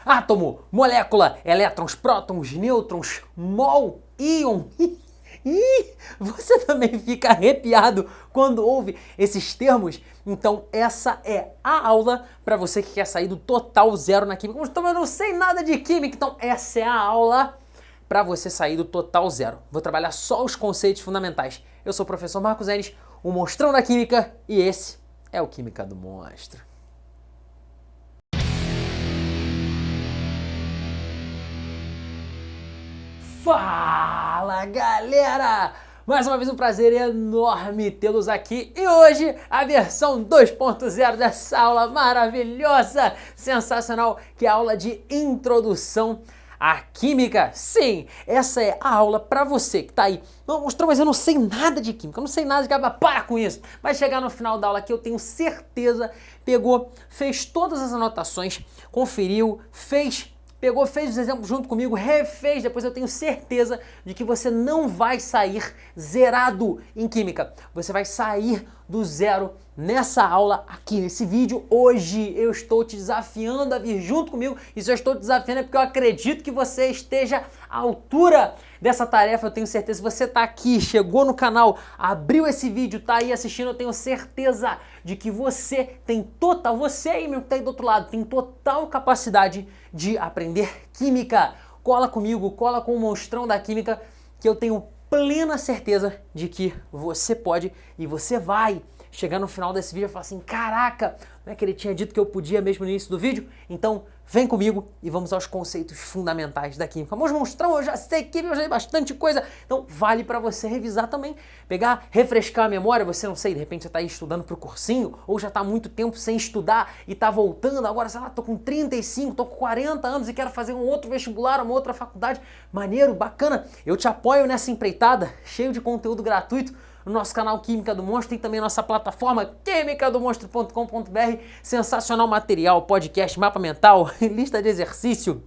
átomo, molécula, elétrons, prótons, nêutrons, mol, íon. Ih, você também fica arrepiado quando ouve esses termos? Então essa é a aula para você que quer sair do total zero na química. Mas eu não sei nada de química, então essa é a aula para você sair do total zero. Vou trabalhar só os conceitos fundamentais. Eu sou o professor Marcos Enes, o monstrão da química, e esse é o Química do Monstro. Fala, galera! Mais uma vez um prazer enorme tê-los aqui e hoje a versão 2.0 dessa aula maravilhosa, sensacional, que é a aula de introdução à química. Sim, essa é a aula para você que tá aí. Não, mostrou, mas eu não sei nada de química, eu não sei nada de química, para com isso. Vai chegar no final da aula que eu tenho certeza, pegou, fez todas as anotações, conferiu, fez os exemplos junto comigo, refez, depois eu tenho certeza de que você não vai sair zerado em química. Você vai sair do zero nessa aula aqui, nesse vídeo. Hoje eu estou te desafiando a vir junto comigo, e se eu estou te desafiando é porque eu acredito que você esteja à altura dessa tarefa. Eu tenho certeza, se você está aqui, chegou no canal, abriu esse vídeo, está aí assistindo, eu tenho certeza de que você tem total, você aí mesmo que está aí do outro lado, tem total capacidade de aprender química. Cola comigo, cola com o monstrão da química, que eu tenho plena certeza de que você pode e você vai chegar no final desse vídeo e falar assim: caraca, não é que ele tinha dito que eu podia mesmo no início do vídeo? Então vem comigo e vamos aos conceitos fundamentais da química. Mas monstrão, eu já sei química, eu já sei bastante coisa, então vale para você revisar também, pegar, refrescar a memória. Você não sei, de repente você tá aí estudando pro cursinho, ou já tá há muito tempo sem estudar e tá voltando, agora sei lá, tô com 35, tô com 40 anos e quero fazer um outro vestibular, uma outra faculdade. Maneiro, bacana, eu te apoio nessa empreitada, cheio de conteúdo gratuito no nosso canal Química do Monstro. Tem também nossa plataforma quimicadomonstro.com.br, sensacional material, podcast, mapa mental, lista de exercício,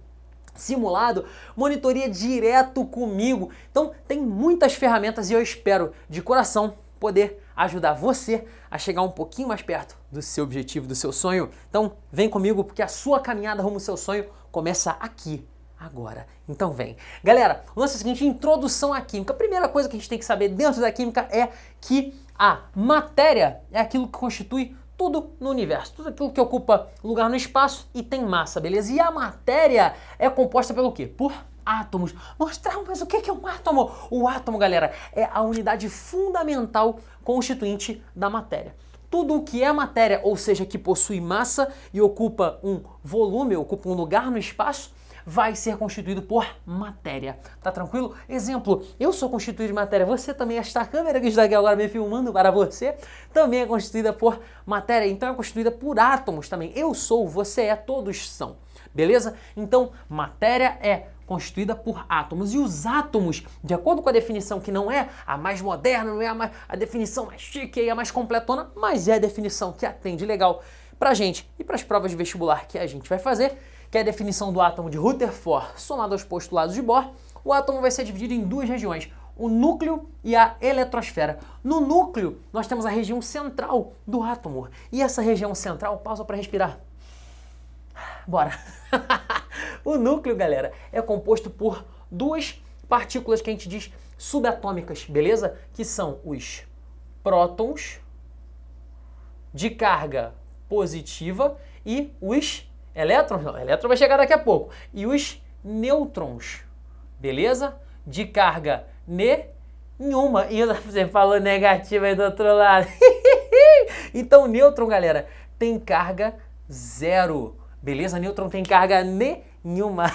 simulado, monitoria direto comigo. Então tem muitas ferramentas e eu espero de coração poder ajudar você a chegar um pouquinho mais perto do seu objetivo, do seu sonho. Então vem comigo, porque a sua caminhada rumo ao seu sonho começa aqui, agora. Então vem. Galera, o lance é o seguinte: introdução à química. A primeira coisa que a gente tem que saber dentro da química é que a matéria é aquilo que constitui tudo no universo, tudo aquilo que ocupa lugar no espaço e tem massa, beleza? E a matéria é composta pelo quê? Por átomos. Mas o que é um átomo? O átomo, galera, é a unidade fundamental constituinte da matéria. Tudo o que é matéria, ou seja, que possui massa e ocupa um volume, ocupa um lugar no espaço, vai ser constituído por matéria. Tá tranquilo? Exemplo, eu sou constituído de matéria, você também, esta câmera que está aqui agora me filmando para você, também é constituída por matéria, então é constituída por átomos também. Eu sou, você é, todos são. Beleza? Então, matéria é constituída por átomos. E os átomos, de acordo com a definição que não é a mais moderna, não é a definição mais chique e a mais completona, mas é a definição que atende legal pra gente e para as provas de vestibular que a gente vai fazer, que é a definição do átomo de Rutherford somado aos postulados de Bohr. O átomo vai ser dividido em duas regiões, o núcleo e a eletrosfera. No núcleo, nós temos a região central do átomo. E essa região central, pausa para respirar. Bora! O núcleo, galera, é composto por duas partículas que a gente diz subatômicas, beleza? Que são os prótons de carga positiva e os elétrons, não, elétron vai chegar daqui a pouco, e os nêutrons, beleza? De carga nenhuma. E você falou negativa aí do outro lado. Então, nêutron, galera, tem carga zero, beleza? Nêutron tem carga nenhuma.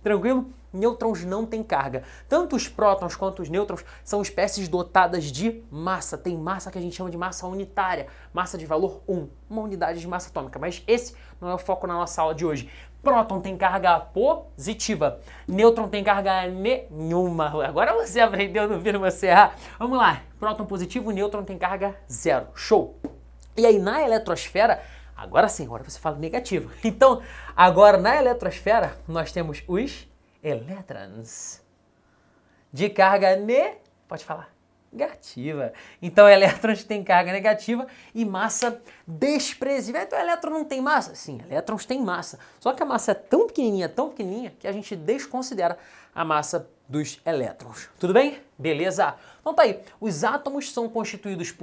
Tranquilo? Nêutrons não têm carga. Tanto os prótons quanto os nêutrons são espécies dotadas de massa. Tem massa que a gente chama de massa unitária, massa de valor 1, uma unidade de massa atômica. Mas esse não é o foco na nossa aula de hoje. Próton tem carga positiva, nêutron tem carga nenhuma. Agora você aprendeu, não vira você errar. Vamos lá, próton positivo, nêutron tem carga zero. Show! E aí na eletrosfera, agora sim, agora você fala negativo. Então, agora na eletrosfera, nós temos os elétrons de carga pode falar, negativa. Então, elétrons têm carga negativa e massa desprezível. Então, elétron não tem massa? Sim, elétrons têm massa. Só que a massa é tão pequenininha, que a gente desconsidera a massa dos elétrons. Tudo bem? Beleza? Então tá aí. Os átomos são constituídos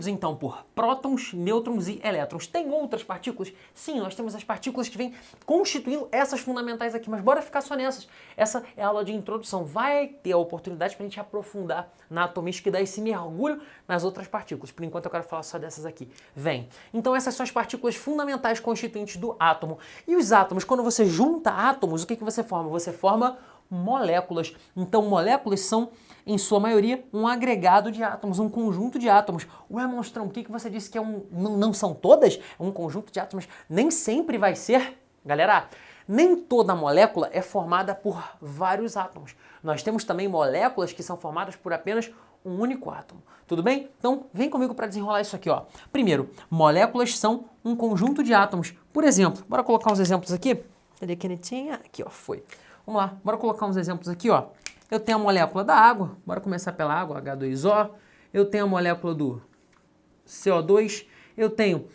então por prótons, nêutrons e elétrons. Tem outras partículas? Sim, nós temos as partículas que vêm constituindo essas fundamentais aqui, mas bora ficar só nessas. Essa é a aula de introdução. Vai ter a oportunidade para a gente aprofundar na atomística e dar esse mergulho nas outras partículas. Por enquanto eu quero falar só dessas aqui. Vem. Então essas são as partículas fundamentais constituintes do átomo. E os átomos, quando você junta átomos, o que você forma? Você forma moléculas. Então moléculas são, em sua maioria, um agregado de átomos, um conjunto de átomos. Ué, monstrão, o que você disse que é não são todas? É um conjunto de átomos. Nem sempre vai ser. Galera, nem toda molécula é formada por vários átomos. Nós temos também moléculas que são formadas por apenas um único átomo. Tudo bem? Então, vem comigo para desenrolar isso aqui, ó. Primeiro, moléculas são um conjunto de átomos. Por exemplo, bora colocar uns exemplos aqui. Cadê a canetinha? Aqui, ó, foi. Vamos lá, bora colocar uns exemplos aqui, ó. Eu tenho a molécula da água, bora começar pela água, H2O. Eu tenho a molécula do CO2. Eu tenho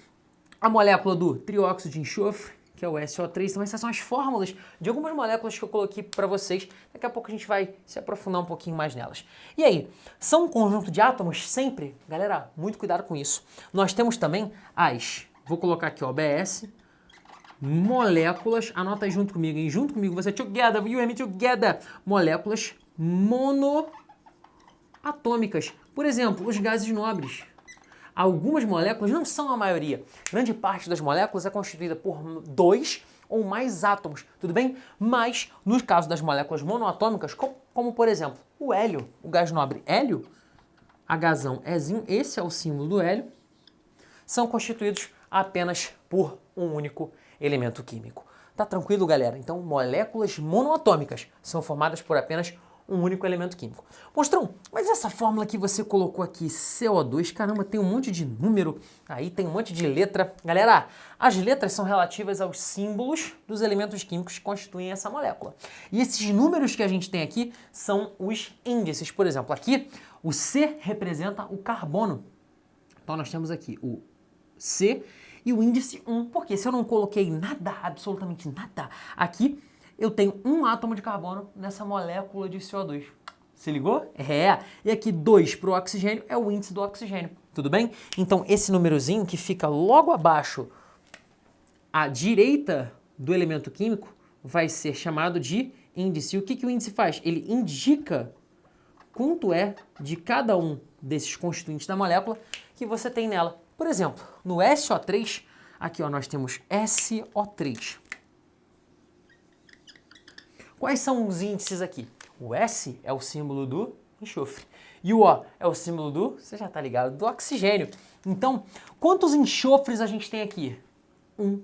a molécula do trióxido de enxofre, que é o SO3. Então essas são as fórmulas de algumas moléculas que eu coloquei para vocês. Daqui a pouco a gente vai se aprofundar um pouquinho mais nelas. E aí, são um conjunto de átomos sempre? Galera, muito cuidado com isso. Nós temos também vou colocar aqui, ó, BS, moléculas, anota aí junto comigo, hein? Junto comigo, você together, you and me together. Moléculas monoatômicas. Por exemplo, os gases nobres. Algumas moléculas, não são a maioria, grande parte das moléculas é constituída por 2 ou mais átomos, tudo bem? Mas, no caso das moléculas monoatômicas, como por exemplo, o hélio, o gás nobre hélio, Hzão, Ezinho, esse é o símbolo do hélio, são constituídos apenas por um único elemento químico. Tá tranquilo, galera? Então, moléculas monoatômicas são formadas por apenas um único elemento químico. Monstrão, mas essa fórmula que você colocou aqui, CO2, caramba, tem um monte de número, aí tem um monte de letra. Galera, as letras são relativas aos símbolos dos elementos químicos que constituem essa molécula. E esses números que a gente tem aqui são os índices. Por exemplo, aqui o C representa o carbono. Então nós temos aqui o C e o índice 1, porque se eu não coloquei nada, absolutamente nada, aqui eu tenho um átomo de carbono nessa molécula de CO2. Se ligou? É. E aqui 2 para o oxigênio é o índice do oxigênio. Tudo bem? Então esse númerozinho que fica logo abaixo à direita do elemento químico vai ser chamado de índice. E o que o índice faz? Ele indica quanto é de cada um desses constituintes da molécula que você tem nela. Por exemplo, no SO3, aqui ó, nós temos SO3. Quais são os índices aqui? O S é o símbolo do enxofre. E o O é o símbolo do, você já tá ligado, do oxigênio. Então, quantos enxofres a gente tem aqui? 1.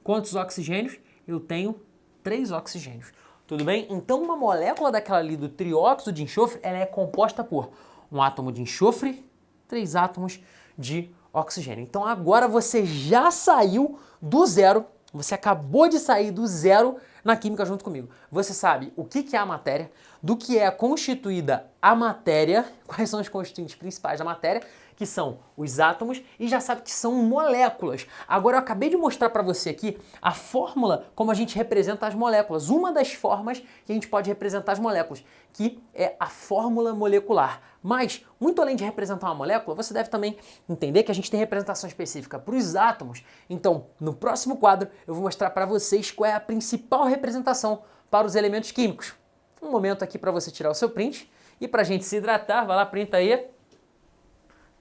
Quantos oxigênios? Eu tenho 3 oxigênios. Tudo bem? Então, uma molécula daquela ali do trióxido de enxofre, ela é composta por um átomo de enxofre, 3 átomos de oxigênio. Então, agora você já saiu do zero, você acabou de sair do zero na química junto comigo. Você sabe o que é a matéria, do que é constituída a matéria, quais são os constituintes principais da matéria, que são os átomos, e já sabe que são moléculas. Agora eu acabei de mostrar para você aqui a fórmula como a gente representa as moléculas. Uma das formas que a gente pode representar as moléculas, que é a fórmula molecular. Mas, muito além de representar uma molécula, você deve também entender que a gente tem representação específica para os átomos. Então, no próximo quadro, eu vou mostrar para vocês qual é a principal representação para os elementos químicos. Um momento aqui para você tirar o seu print e para a gente se hidratar. Vai lá, printa aí.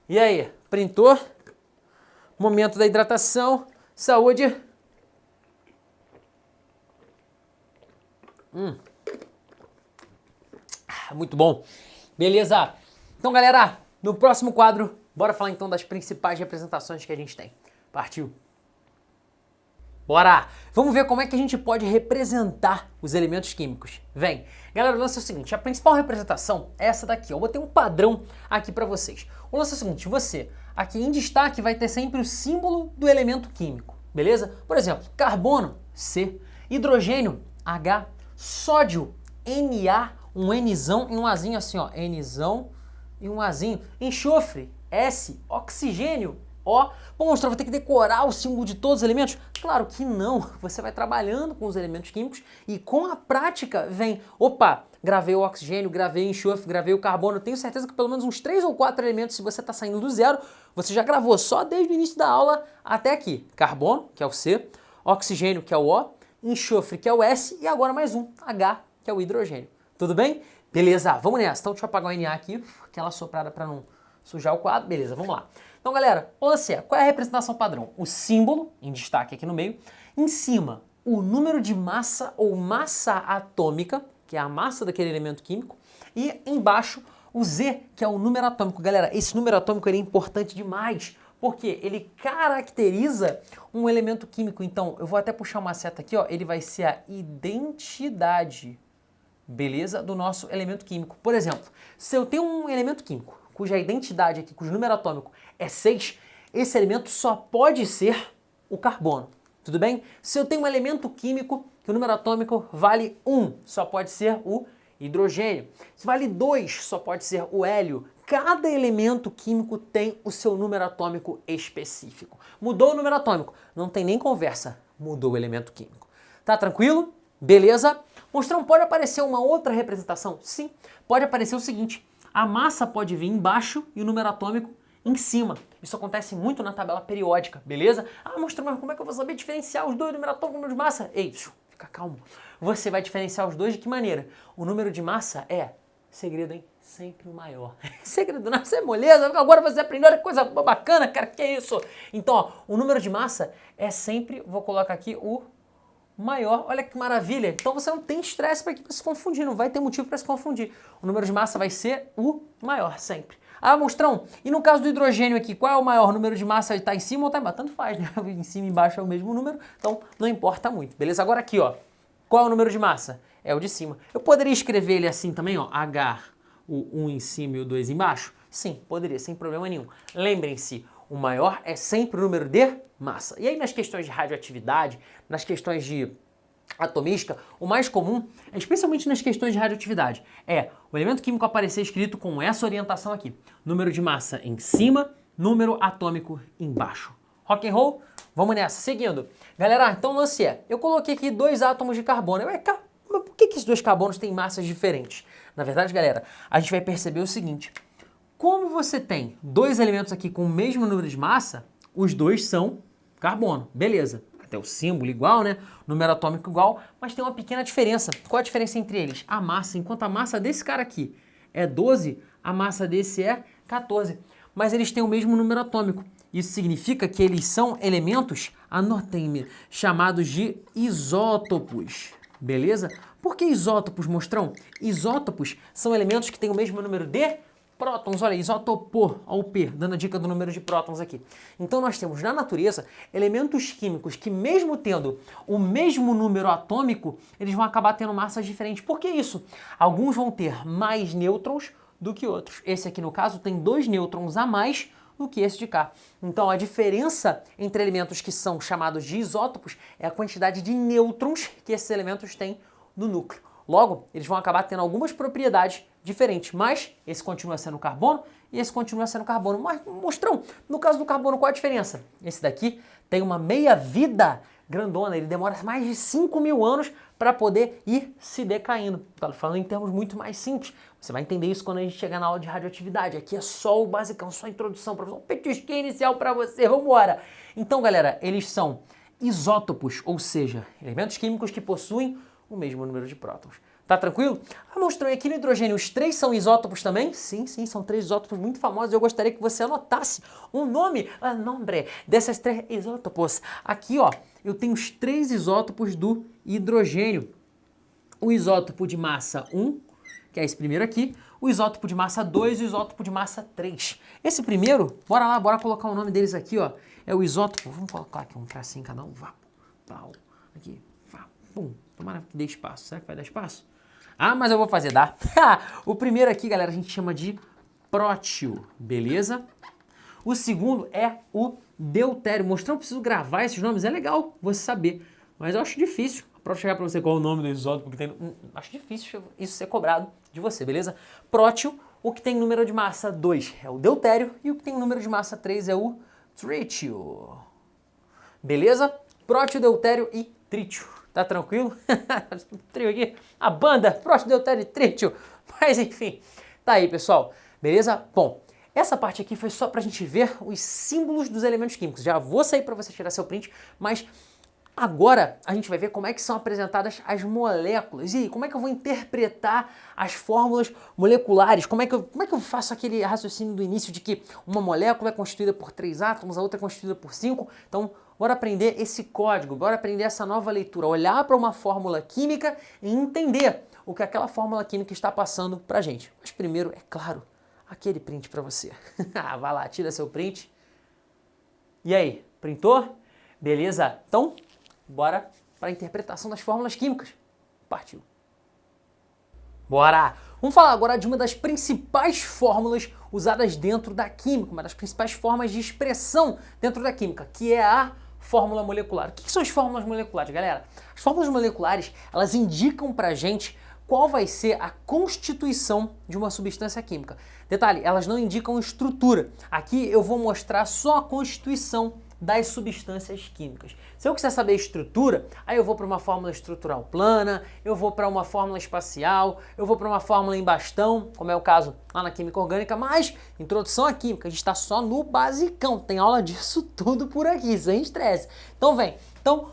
E aí, printou? Momento da hidratação. Saúde. Muito bom. Beleza. Então, galera, no próximo quadro, bora falar então das principais representações que a gente tem. Partiu. Bora! Vamos ver como é que a gente pode representar os elementos químicos. Vem! Galera, o lance é o seguinte, a principal representação é essa daqui. Eu botei um padrão aqui para vocês. O lance é o seguinte, você aqui em destaque vai ter sempre o símbolo do elemento químico, beleza? Por exemplo, carbono, C, hidrogênio, H, sódio, Na um Nzão e um Azinho assim, ó. Nzão e um Azinho. Enxofre, S, oxigênio, O. Pô, monstro, vou ter que decorar o símbolo de todos os elementos? Claro que não. Você vai trabalhando com os elementos químicos e com a prática vem, opa, gravei o oxigênio, gravei o enxofre, gravei o carbono. Tenho certeza que pelo menos uns 3 ou 4 elementos, se você está saindo do zero, você já gravou só desde o início da aula até aqui. Carbono, que é o C, oxigênio, que é o O, enxofre, que é o S, e agora mais um, H, que é o hidrogênio. Tudo bem? Beleza, vamos nessa. Então deixa eu apagar o Na aqui, aquela soprada para não sujar o quadro. Beleza, vamos lá. Então, galera, o lance é, qual é a representação padrão? O símbolo, em destaque aqui no meio, em cima, o número de massa ou massa atômica, que é a massa daquele elemento químico, e embaixo o Z, que é o número atômico. Galera, esse número atômico ele é importante demais, porque ele caracteriza um elemento químico. Então, eu vou até puxar uma seta aqui, ó, ele vai ser a identidade, beleza, do nosso elemento químico. Por exemplo, se eu tenho um elemento químico cuja identidade aqui, cujo número atômico é 6, esse elemento só pode ser o carbono, tudo bem? Se eu tenho um elemento químico que o número atômico vale 1, só pode ser o hidrogênio. Se vale 2, só pode ser o hélio. Cada elemento químico tem o seu número atômico específico. Mudou o número atômico, não tem nem conversa, mudou o elemento químico. Tá tranquilo? Beleza? Monstrão, pode aparecer uma outra representação? Sim, pode aparecer o seguinte, a massa pode vir embaixo e o número atômico em cima. Isso acontece muito na tabela periódica, beleza? Ah, monstro, mas como é que eu vou saber diferenciar os dois, número atômico e número de massa? Ei, fica calmo. Você vai diferenciar os dois de que maneira? O número de massa é, segredo, hein? Sempre o maior. Segredo, não é moleza? Agora você aprendeu, olha que coisa bacana, cara, que é isso? Então, ó, o número de massa é sempre, vou colocar aqui o maior, olha que maravilha. Então você não tem estresse para se confundir, não vai ter motivo para se confundir. O número de massa vai ser o maior, sempre. Ah, monstrão, e no caso do hidrogênio aqui, qual é o maior? O número de massa está em cima ou está embaixo? Tanto faz, né? Em cima e embaixo é o mesmo número, então não importa muito, beleza? Agora aqui, ó, qual é o número de massa? É o de cima. Eu poderia escrever ele assim também, ó, H, o 1 em cima e o 2 embaixo? Sim, poderia, sem problema nenhum. Lembrem-se, o maior é sempre o número de massa. E aí nas questões de radioatividade, nas questões de atomística, o mais comum, especialmente nas questões de radioatividade, é o elemento químico aparecer escrito com essa orientação aqui. Número de massa em cima, número atômico embaixo. Rock and roll? Vamos nessa. Seguindo. Galera, então o lance é, eu coloquei aqui 2 átomos de carbono. Mas por que esses 2 carbonos têm massas diferentes? Na verdade, galera, a gente vai perceber o seguinte. Como você tem 2 elementos aqui com o mesmo número de massa, os 2 são carbono. Beleza. Até o símbolo igual, né? Número atômico igual, mas tem uma pequena diferença. Qual a diferença entre eles? A massa. Enquanto a massa desse cara aqui é 12, a massa desse é 14. Mas eles têm o mesmo número atômico. Isso significa que eles são elementos, anotem-me, chamados de isótopos. Beleza? Por que isótopos, monstrão? Isótopos são elementos que têm o mesmo número de prótons, olha, isótopo, olha o P, dando a dica do número de prótons aqui. Então nós temos na natureza elementos químicos que mesmo tendo o mesmo número atômico, eles vão acabar tendo massas diferentes. Por que isso? Alguns vão ter mais nêutrons do que outros. Esse aqui no caso tem 2 nêutrons a mais do que esse de cá. Então a diferença entre elementos que são chamados de isótopos é a quantidade de nêutrons que esses elementos têm no núcleo. Logo, eles vão acabar tendo algumas propriedades diferentes, mas esse continua sendo carbono e esse continua sendo carbono. Mas, monstrão, no caso do carbono, qual a diferença? Esse daqui tem uma meia-vida grandona, ele demora mais de 5.000 anos para poder ir se decaindo. Estou falando em termos muito mais simples. Você vai entender isso quando a gente chegar na aula de radioatividade. Aqui é só o basicão, só a introdução, professor. Um petisquinho inicial para você, vamos embora. Então, galera, eles são isótopos, ou seja, elementos químicos que possuem o mesmo número de prótons. Tá tranquilo? Ah, monstrão, e aqui no hidrogênio, os 3 são isótopos também? Sim, são 3 isótopos muito famosos. Eu gostaria que você anotasse o nome dessas 3 isótopos. Aqui, ó, eu tenho os 3 isótopos do hidrogênio. O isótopo de massa 1, que é esse primeiro aqui, o isótopo de massa 2 e o isótopo de massa 3. Esse primeiro, bora lá, bora colocar o nome deles aqui, ó. É o isótopo, vamos colocar aqui um tracinho em cada um, vá, pau, aqui, vá, pum. Tomara que dê espaço. Será que vai dar espaço? Ah, mas eu vou fazer, dá. O primeiro aqui, galera, a gente chama de prótio, beleza? O segundo é o deutério. Mostrando, eu preciso gravar esses nomes, é legal você saber. Mas eu acho difícil Pra chegar pra você qual é o nome do isótopo que tem... acho difícil isso ser cobrado de você, beleza? Prótio, o que tem número de massa 2 é o deutério e o que tem número de massa 3 é o trítio. Beleza? Prótio, deutério e trítio. Tá tranquilo? Trio aqui, a banda, prótio, deutério e trítio. Mas enfim, tá aí, pessoal. Beleza? Bom, essa parte aqui foi só pra gente ver os símbolos dos elementos químicos. Já vou sair pra você tirar seu print, mas agora a gente vai ver como é que são apresentadas as moléculas. E aí, como é que eu vou interpretar as fórmulas moleculares? Como é que eu faço aquele raciocínio do início de que uma molécula é constituída por 3 átomos, a outra é constituída por 5? Então, bora aprender esse código, bora aprender essa nova leitura, olhar para uma fórmula química e entender o que aquela fórmula química está passando pra gente. Mas primeiro, é claro, aquele print para você. Vai lá, tira seu print. E aí, printou? Beleza? Então, bora para a interpretação das fórmulas químicas. Partiu! Bora! Vamos falar agora de uma das principais fórmulas usadas dentro da química, uma das principais formas de expressão dentro da química, que é a fórmula molecular. O que são as fórmulas moleculares, galera? As fórmulas moleculares, elas indicam pra gente qual vai ser a constituição de uma substância química. Detalhe, elas não indicam estrutura. Aqui eu vou mostrar só a constituição das substâncias químicas. Se eu quiser saber a estrutura, aí eu vou para uma fórmula estrutural plana, eu vou para uma fórmula espacial, eu vou para uma fórmula em bastão, como é o caso lá na química orgânica, mas introdução à química, a gente está só no basicão, tem aula disso tudo por aqui, sem estresse. Então vem,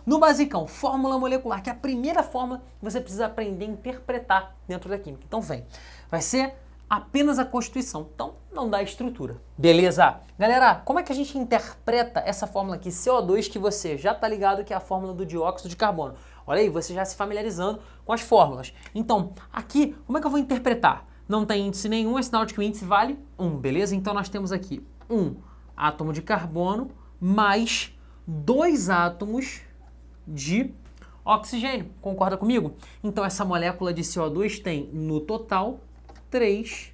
no basicão, fórmula molecular, que é a primeira fórmula que você precisa aprender a interpretar dentro da química. Então vem, vai ser apenas a constituição, então não dá estrutura. Beleza? Galera, como é que a gente interpreta essa fórmula aqui, CO2, que você já tá ligado que é a fórmula do dióxido de carbono? Olha aí, você já se familiarizando com as fórmulas. Então, aqui, como é que eu vou interpretar? Não tem índice nenhum, é sinal de que o índice vale 1, beleza? Então nós temos aqui um átomo de carbono mais 2 átomos de oxigênio. Concorda comigo? Então essa molécula de CO2 tem no total 3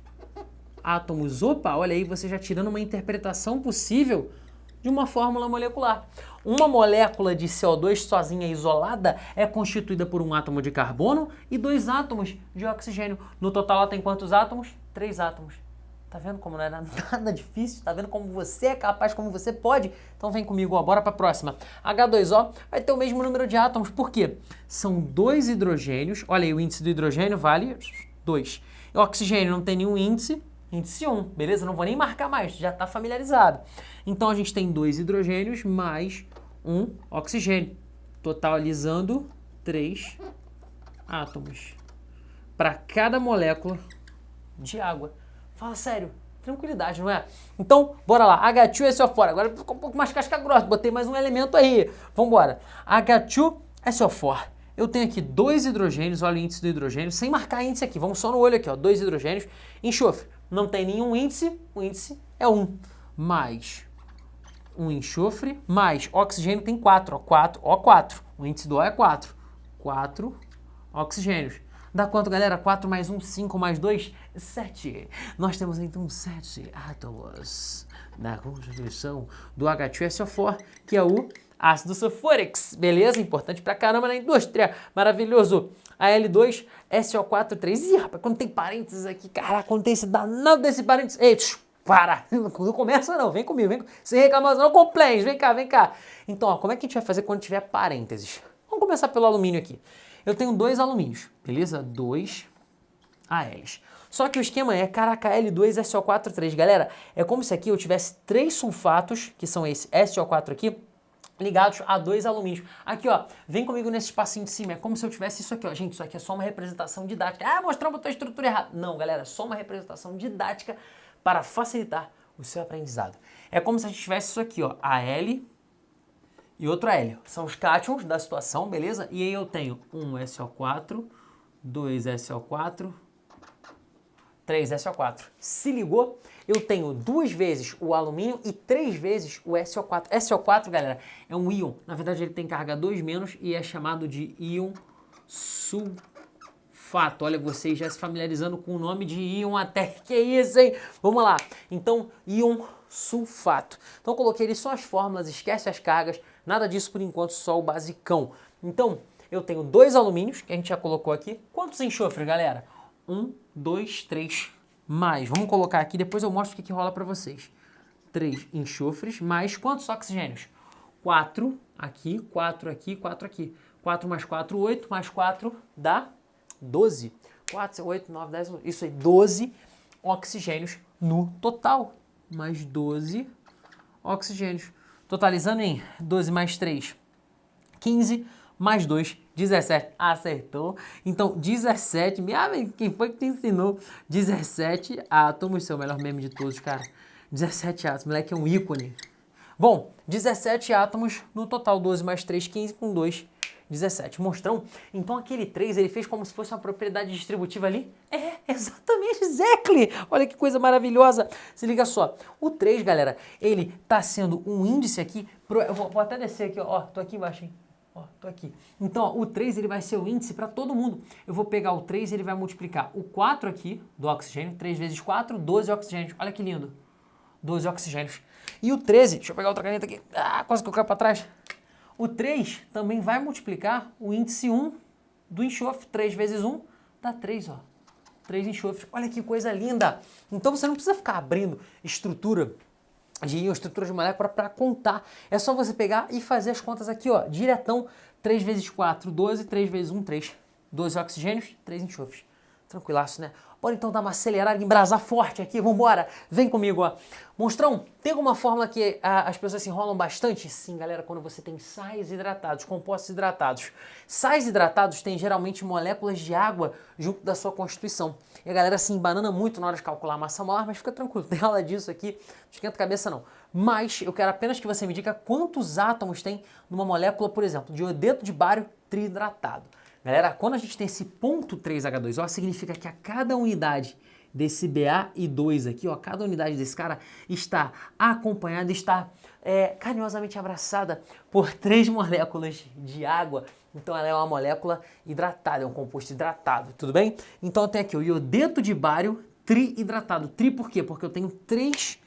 átomos. Opa, olha aí, você já tirando uma interpretação possível de uma fórmula molecular. Uma molécula de CO2 sozinha, isolada, é constituída por um átomo de carbono e 2 átomos de oxigênio. No total ela tem quantos átomos? 3 átomos. Tá vendo como não é nada difícil? Tá vendo como você é capaz, como você pode? Então vem comigo, ó, bora pra próxima. H2O vai ter o mesmo número de átomos. Por quê? São 2 hidrogênios. Olha aí, o índice do hidrogênio vale 2. O oxigênio não tem nenhum índice, índice 1, beleza? Não vou nem marcar mais, já está familiarizado. Então a gente tem 2 hidrogênios mais 1 oxigênio, totalizando 3 átomos para cada molécula de água. Fala sério, tranquilidade, não é? Então, bora lá, H2SO4, agora ficou um pouco mais casca grossa, botei mais um elemento aí. Vambora, H2SO4. Eu tenho aqui 2 hidrogênios, olha o índice do hidrogênio, sem marcar índice aqui, vamos só no olho aqui, ó, 2 hidrogênios, enxofre, não tem nenhum índice, o índice é 1, mais um enxofre, mais oxigênio tem 4, ó, 4, O4, o índice do O é 4, 4 oxigênios. Dá quanto, galera? 4 mais 1, 5 mais 2, 7. Nós temos então 7 átomos na constituição do H2SO4, que é o ácido sulfúrico, beleza? Importante pra caramba na indústria, maravilhoso. Al2SO4, 3. Ih, rapaz, quando tem parênteses aqui, caraca, quando tem esse danado desse parênteses. Ei, para, não começa não, vem comigo, vem sem reclamação, não complains, vem cá, vem cá. Então, ó, como é que a gente vai fazer quando tiver parênteses? Vamos começar pelo alumínio aqui. Eu tenho 2 alumínios, beleza? 2 ALs. Só que o esquema é, caraca, L2SO4, 3. Galera, é como se aqui eu tivesse 3 sulfatos, que são esse SO4 aqui, ligados a 2 alumínios. Aqui, ó, vem comigo nesse espacinho de cima, é como se eu tivesse isso aqui, ó. Gente, isso aqui é só uma representação didática. Ah, mostramos a estrutura errada. Não, galera, é só uma representação didática para facilitar o seu aprendizado. É como se a gente tivesse isso aqui, ó, AL e outro L. São os cátions da situação, beleza? E aí eu tenho um SO4, 2 SO4, 3 SO4. Se ligou? Eu tenho 2 vezes o alumínio e 3 vezes o SO4. SO4, galera, é um íon. Na verdade, ele tem carga 2- e é chamado de íon sulfato. Olha, vocês já se familiarizando com o nome de íon até. Que isso, hein? Vamos lá. Então, íon sulfato. Então, eu coloquei ali só as fórmulas, esquece as cargas. Nada disso por enquanto, só o basicão. Então, Eu tenho 2 alumínios, que a gente já colocou aqui. Quantos enxofres, galera? 1, 2, 3, mais. Vamos colocar aqui, depois eu mostro o que rola para vocês. 3 enxofres, mais quantos oxigênios? 4 aqui, 4 aqui, 4 aqui. 4 mais 4, 8, mais 4 dá 12. 4, 8, 9, 10, 11. Isso aí, 12 oxigênios no total. Mais 12 oxigênios. Totalizando em 12 mais 3, 15, mais 2, 17. Acertou. Então, 17, quem foi que te ensinou? 17 átomos, seu melhor meme de todos, cara. 17 átomos, moleque é um ícone. Bom, 17 átomos no total, 12 mais 3, 15, com 2, 17. Monstrão. Então aquele 3, ele fez como se fosse uma propriedade distributiva ali? É, exatamente, exactly. Olha que coisa maravilhosa. Se liga só. O 3, galera, ele tá sendo um índice aqui. Eu vou até descer aqui, ó. Tô aqui embaixo, hein? Ó, tô aqui. Então, ó, o 3, ele vai ser o índice para todo mundo. Eu vou pegar o 3 e ele vai multiplicar o 4 aqui do oxigênio. 3 vezes 4, 12 oxigênios. Olha que lindo. 12 oxigênios. E o 13, deixa eu pegar outra caneta aqui. Quase que eu caio para trás. O 3 também vai multiplicar o índice 1 do enxofre. 3 vezes 1 dá 3, ó. 3 enxofres. Olha que coisa linda. Então você não precisa ficar abrindo estrutura de molécula para contar. É só você pegar e fazer as contas aqui, ó. Diretão. 3 vezes 4, 12. 3 vezes 1, 3. 12 oxigênios, 3 enxofres. Tranquilaço, né? Bora então dar uma acelerada, embrasar forte aqui, vambora, vem comigo, ó. Monstrão, tem alguma fórmula que as pessoas se enrolam bastante? Sim, galera, quando você tem sais hidratados, compostos hidratados. Sais hidratados têm geralmente moléculas de água junto da sua constituição. E a galera se embanana muito na hora de calcular a massa molar, mas fica tranquilo, tem aula disso aqui, não esquenta a cabeça não. Mas eu quero apenas que você me diga quantos átomos tem numa molécula, por exemplo, de iodeto de bário triidratado. Galera, quando a gente tem esse ponto 3H2O, significa que a cada unidade desse Ba2 aqui, ó, cada unidade desse cara está acompanhada, está carinhosamente abraçada por 3 moléculas de água. Então ela é uma molécula hidratada, é um composto hidratado, tudo bem? Então eu tenho aqui o iodeto de bário triidratado. Tri por quê? Porque eu tenho 3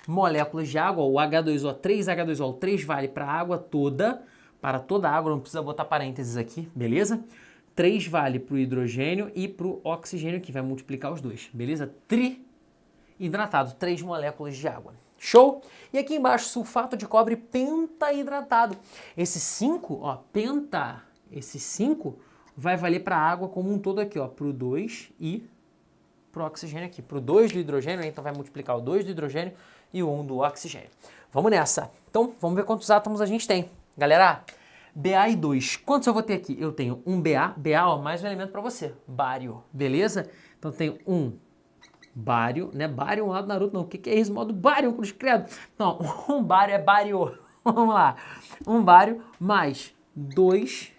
moléculas de água, o H2O, 3H2O, o 3 vale para a água toda, para toda a água, não precisa botar parênteses aqui, beleza? 3 vale para o hidrogênio e para o oxigênio, que vai multiplicar os dois, beleza? Tri-hidratado, 3 moléculas de água. Show? E aqui embaixo, sulfato de cobre pentahidratado. Esse 5, ó, esse 5 vai valer para a água como um todo aqui, ó, para o 2 e para o oxigênio aqui. Para o 2 do hidrogênio, então vai multiplicar o 2 do hidrogênio e o 1 do oxigênio. Vamos nessa. Então, vamos ver quantos átomos a gente tem. Galera, Ba e 2. Quantos eu vou ter aqui? Eu tenho um Ba, ó, mais um elemento para você, bário, beleza? Então eu tenho um bário, não é bário lá do Naruto não, o que é isso? Modo bário, cruz credo. Não, um bário é bário, vamos lá. Um bário mais 2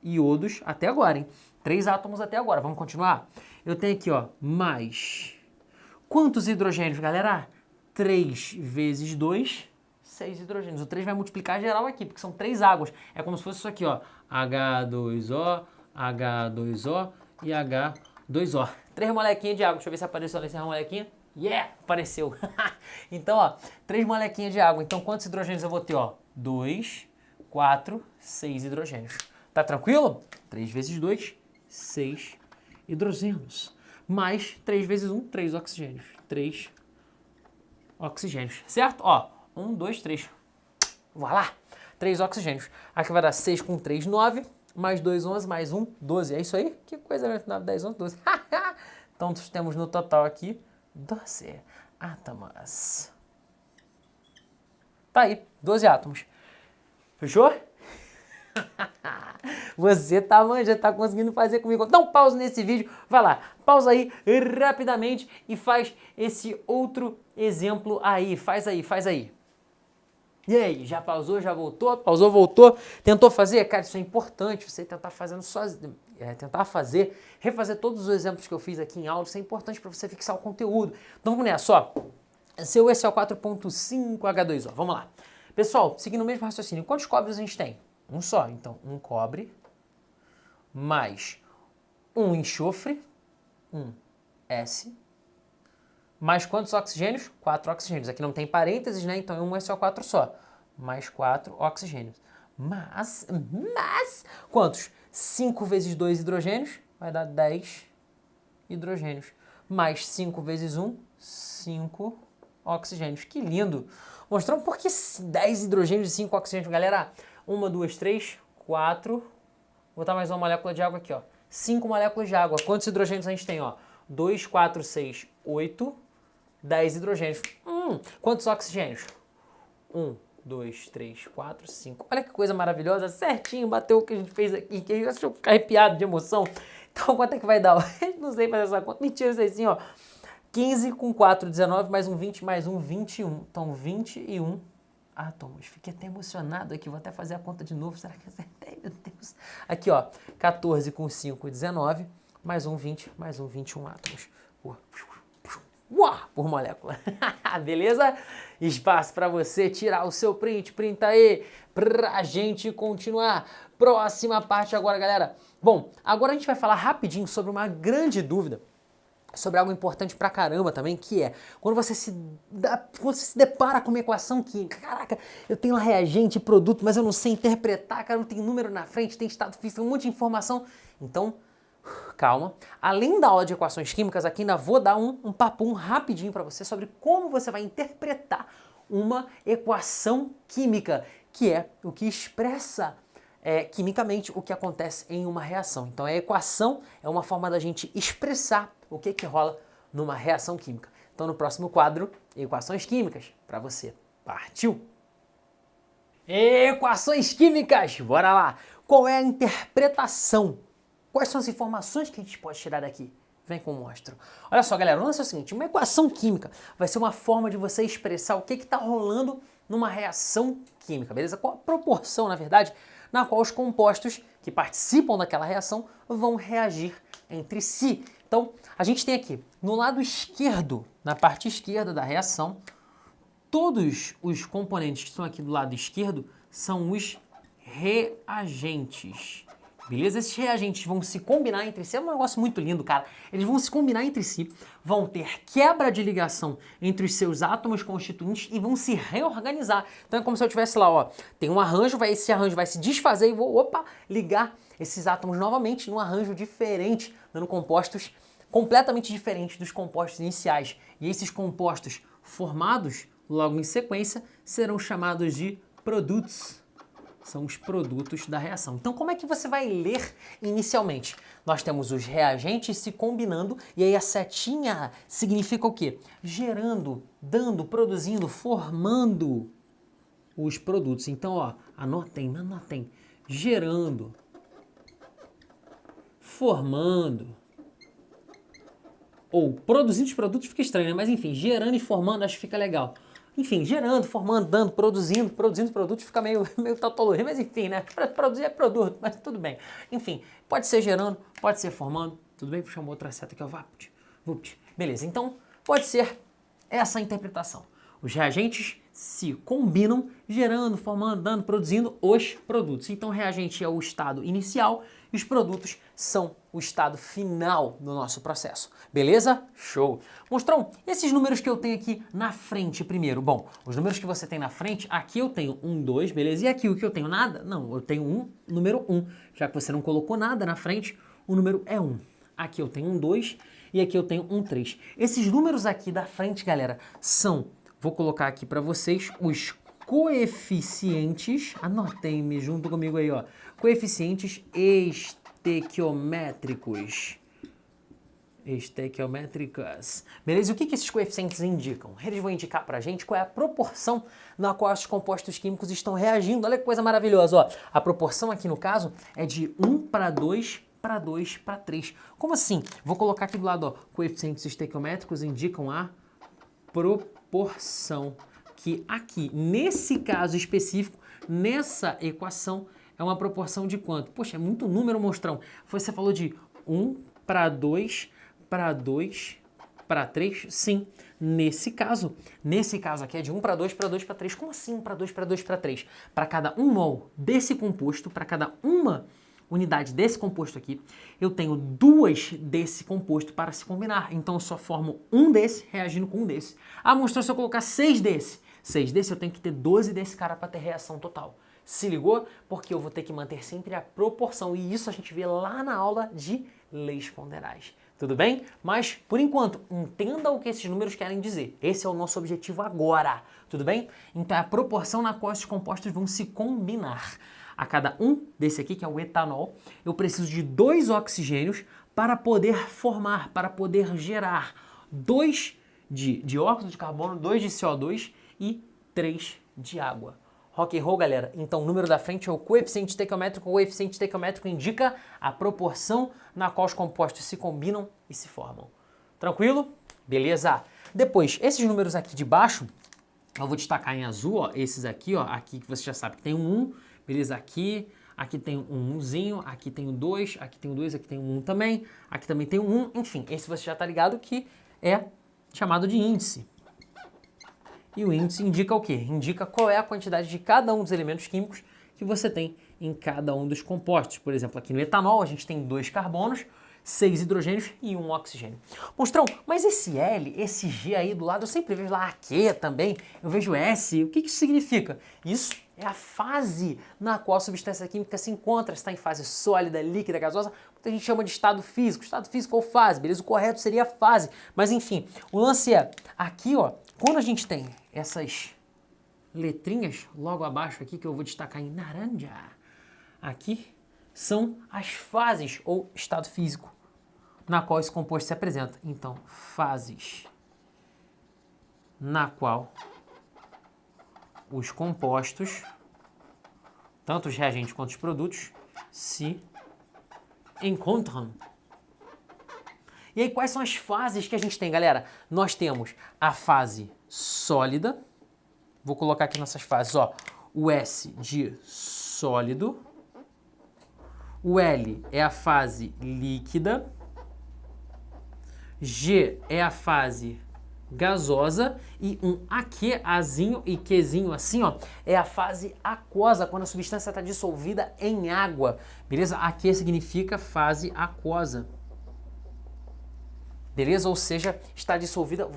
iodos até agora, hein? 3 átomos até agora, vamos continuar? Eu tenho aqui, ó, mais... Quantos hidrogênios, galera? 3 vezes 2... 6 hidrogênios. O 3 vai multiplicar geral aqui, porque são 3 águas. É como se fosse isso aqui, ó. H2O, H2O e H2O. 3 molequinhas de água. Deixa eu ver se apareceu ali essa molequinha. Yeah! Apareceu. Então, ó, 3 molequinhas de água. Então, quantos hidrogênios eu vou ter, ó? 2, 4, 6 hidrogênios. Tá tranquilo? 3 vezes 2, 6 hidrogênios. Mais 3 vezes 1, 3 oxigênios. 3 oxigênios. Certo? Ó. 1, 2, 3. Vai lá. 3 oxigênios. Aqui vai dar 6 com 3, 9. Mais 2, 11. Mais 1, 12. É isso aí? Que coisa, né? 9, 10, 11, 12. Então, temos no total aqui 12 átomos. Tá aí. 12 átomos. Fechou? Você tá manjando, tá conseguindo fazer comigo. Dá um pause nesse vídeo. Vai lá. Pausa aí rapidamente e faz esse outro exemplo aí. Faz aí, faz aí. E aí, já pausou, já voltou? Pausou, voltou? Tentou fazer? Cara, isso é importante, você tentar fazendo sozinho, refazer todos os exemplos que eu fiz aqui em aula, isso é importante para você fixar o conteúdo. Então vamos nessa, ó. Seu esse é o 4.5H2O, vamos lá. Pessoal, seguindo o mesmo raciocínio, quantos cobres a gente tem? Um só, então um cobre, mais um enxofre, um S, mais quantos oxigênios? 4 oxigênios. Aqui não tem parênteses, né? Então é um SO4 só. Mais 4 oxigênios. Mas, quantos? 5 vezes 2 hidrogênios vai dar 10 hidrogênios. Mais 5 vezes 1, 5 oxigênios. Que lindo! Mostrando por que 10 hidrogênios e 5 oxigênios, galera. 1, 2, 3, 4. Vou botar mais uma molécula de água aqui, ó. 5 moléculas de água. Quantos hidrogênios a gente tem, ó? 2, 4, 6, 8, 10 hidrogênios. Quantos oxigênios? 1, 2, 3, 4, 5. Olha que coisa maravilhosa, certinho, bateu o que a gente fez aqui, que eu fico arrepiado de emoção. Então, quanto é que vai dar? Não sei fazer essa conta. Mentira, isso aí sim, ó. 15 com 4, 19, mais um 20, mais um 21. Então, 21 átomos. Fiquei até emocionado aqui, vou até fazer a conta de novo. Será que acertei? Meu Deus. Aqui, ó, 14 com 5, 19, mais um 20, mais um 21 átomos. Por molécula. Beleza? Espaço para você tirar o seu print. Printa aí pra gente continuar. Próxima parte agora, galera. Bom, agora a gente vai falar rapidinho sobre uma grande dúvida, sobre algo importante pra caramba também, que é quando você se depara com uma equação química. Caraca, eu tenho um reagente, produto, mas eu não sei interpretar, cara, não tem número na frente, tem estado físico, um monte de informação. Então, calma. Além da aula de equações químicas, aqui ainda vou dar um papum rapidinho para você sobre como você vai interpretar uma equação química, que é o que expressa quimicamente o que acontece em uma reação. Então a equação é uma forma da gente expressar o que rola numa reação química. Então no próximo quadro, equações químicas, para você. Partiu! Equações químicas! Bora lá! Qual é a interpretação? Quais são as informações que a gente pode tirar daqui? Vem que eu mostro. Olha só, galera, o lance é o seguinte, uma equação química vai ser uma forma de você expressar o que está rolando numa reação química, beleza? Qual a proporção, na verdade, na qual os compostos que participam daquela reação vão reagir entre si. Então, a gente tem aqui, no lado esquerdo, na parte esquerda da reação, todos os componentes que estão aqui do lado esquerdo são os reagentes. Beleza? Esses reagentes vão se combinar entre si, é um negócio muito lindo, cara. Eles vão se combinar entre si, vão ter quebra de ligação entre os seus átomos constituintes e vão se reorganizar. Então é como se eu tivesse lá, ó, tem um arranjo, esse arranjo vai se desfazer e vou, ligar esses átomos novamente num arranjo diferente, dando compostos completamente diferentes dos compostos iniciais. E esses compostos formados logo em sequência serão chamados de produtos. São os produtos da reação. Então, como é que você vai ler inicialmente? Nós temos os reagentes se combinando e aí a setinha significa o quê? Gerando, dando, produzindo, formando os produtos. Então, ó, anotem. Gerando, formando, ou produzindo os produtos fica estranho, né? Mas enfim, gerando e formando acho que fica legal. Enfim, gerando, formando, dando, produzindo produtos fica meio tautologia, mas enfim, né? Produzir é produto, mas tudo bem. Enfim, pode ser gerando, pode ser formando, tudo bem? Puxa uma outra seta aqui, ó, vupt. Beleza, então pode ser essa a interpretação. Os reagentes se combinam, gerando, formando, dando, produzindo os produtos. Então, o reagente é o estado inicial e os produtos são o estado final do nosso processo. Beleza? Show! Monstrão, esses números que eu tenho aqui na frente primeiro. Bom, os números que você tem na frente, aqui eu tenho 1, 2, beleza? E aqui o que eu tenho nada? Não, eu tenho número 1. Já que você não colocou nada na frente, o número é 1. Aqui eu tenho 1, 2 e aqui eu tenho 1, 3. Esses números aqui da frente, galera, são... Vou colocar aqui para vocês os coeficientes, anotem-me junto comigo aí, ó, coeficientes estequiométricos. Beleza? E o que esses coeficientes indicam? Eles vão indicar pra gente qual é a proporção na qual os compostos químicos estão reagindo. Olha que coisa maravilhosa, ó. A proporção aqui no caso é de 1 para 2 para 2 para 3. Como assim? Vou colocar aqui do lado, ó, coeficientes estequiométricos indicam a proporção, que aqui, nesse caso específico, nessa equação, é uma proporção de quanto? Poxa, é muito número, monstrão. Você falou de 1 para 2 para 2 para 3? Sim. Nesse caso aqui é de 1 para 2 para 2 para 3. Como assim 1 para 2 para 2 para 3? Para cada 1 mol desse composto, para cada uma unidade desse composto aqui, eu tenho 2 desse composto para se combinar. Então eu só formo um desse reagindo com um desse. Ah, mostrou se eu colocar 6 desse. 6 desse eu tenho que ter 12 desse cara para ter reação total. Se ligou? Porque eu vou ter que manter sempre a proporção. E isso a gente vê lá na aula de leis ponderais. Tudo bem? Mas, por enquanto, entenda o que esses números querem dizer. Esse é o nosso objetivo agora. Tudo bem? Então, é a proporção na qual esses compostos vão se combinar. A cada um desse aqui, que é o etanol, eu preciso de 2 oxigênios para poder formar, para poder gerar 2 de dióxido de carbono, 2 de CO2 e 3 de água. Rock and roll, galera. Então, o número da frente é o coeficiente estequiométrico. O coeficiente estequiométrico indica a proporção na qual os compostos se combinam e se formam. Tranquilo? Beleza. Depois, esses números aqui de baixo, eu vou destacar em azul, ó, esses aqui, ó, aqui que você já sabe que tem um 1, beleza? Aqui tem um 1zinho, aqui tem um 2, aqui tem um 2, aqui tem um 1 também, aqui também tem um 1, enfim, esse você já tá ligado que é chamado de índice. E o índice indica o quê? Indica qual é a quantidade de cada um dos elementos químicos que você tem em cada um dos compostos. Por exemplo, aqui no etanol a gente tem 2 carbonos, 6 hidrogênios e 1 oxigênio. Monstrão, mas esse L, esse G aí do lado, eu sempre vejo lá Q também, eu vejo S, o que isso significa? Isso é a fase na qual a substância química se encontra, está em fase sólida, líquida, gasosa, muita gente chama de estado físico ou fase, beleza? O correto seria fase, mas enfim, o lance é, aqui ó, quando a gente tem essas letrinhas logo abaixo aqui, que eu vou destacar em laranja, aqui são as fases ou estado físico na qual esse composto se apresenta. Então, fases na qual os compostos, tanto os reagentes quanto os produtos, se encontram. E aí, quais são as fases que a gente tem, galera? Nós temos a fase sólida, vou colocar aqui nessas fases, ó, o S de sólido, o L é a fase líquida, G é a fase gasosa e um AQ, Azinho e Qzinho assim, ó, é a fase aquosa, quando a substância está dissolvida em água, beleza? AQ significa fase aquosa, beleza? Ou seja, está dissolvida